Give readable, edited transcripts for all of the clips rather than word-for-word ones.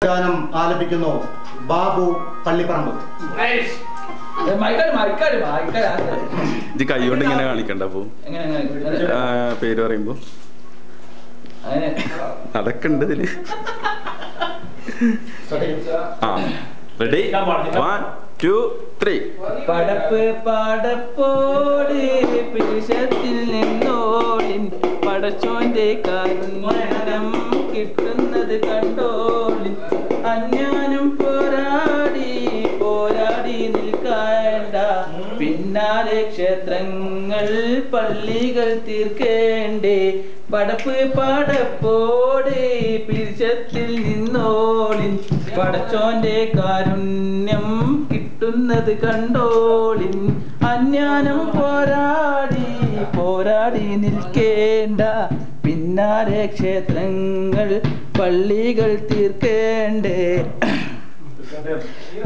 ഗാനം ആലപിക്കുന്നു ബാബു പള്ളിപ്പറമ്പ്. ഇത് കൈകൊണ്ട് ഇങ്ങനെ കാണിക്കണ്ട. അപ്പൊ പേര് പറയുമ്പോ അതൊക്കെ ഉണ്ട് ഇതില്. ആ റെഡി, 1 2 3. പടപ്പ് പാടപ്പോട് പിരിശത്തിൽ നിന്നോളിൻ പടച്ചോന്റെ കാരുണ്യം കിട്ടുന്നത് കണ്ടോളിൻ. അജ്ഞാനം പോരാടി പോരാടി നിൽക്കേണ്ട, പിന്നാലെ ക്ഷേത്രങ്ങൾ പള്ളികൾ തീർക്കേണ്ടേ. പടപ്പ് പാടപ്പോട് പിരിശത്തിൽ നിന്നോളിൻ പടച്ചോന്റെ കാരുണ്യം കിട്ടുന്നത് കണ്ടോളിൻ. അജ്ഞാനം പോരാടി പോരാടി നിൽക്കേണ്ട, പിന്നാലെ ക്ഷേത്രങ്ങൾ പള്ളികൾ തീർക്കേണ്ടേ.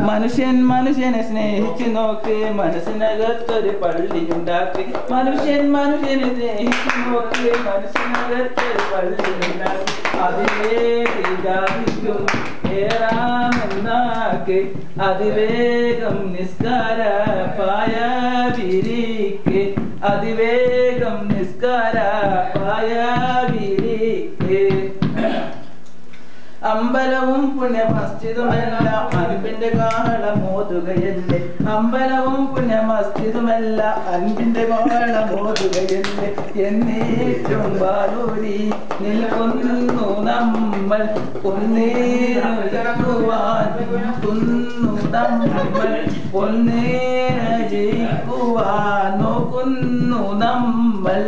മനുഷ്യൻ മനുഷ്യനെ സ്നേഹിച്ചു നോക്ക്, മനസ്സിനകത്തൊരു പള്ളി ഉണ്ടാക്കി. മനുഷ്യൻ മനുഷ്യനെ സ്നേഹിച്ചു നോക്ക്, മനസ്സിനകത്തൊരു പള്ളി ഉണ്ടാക്കി. അതിവേഗം ജാതിക്കും ഏറാമെന്നാക്ക്, അതിവേഗം നിസ്കാര പായ വിരിക്ക്, അതിവേഗം നിസ്കാര പായ വിരിക്ക്. അമ്പലവും പുണ്യ മസ്ജിദുമല്ല അൻപിന്റെ കാഹളമോതുകയല്ലേ. അമ്പലവും പുണ്യ മസ്ജിദുമല്ല അൻപിന്റെ കാഹളമോതുകയല്ലേ. എന്നേറ്റും വാളൂരി നിൽക്കുന്നു നമ്മൾ, ഒന്നേരുവാൻ നിൽക്കുന്നു നമ്മൾ, ഒന്നേര ജയിക്കുവാൻ നോക്കുന്നു നമ്മൾ.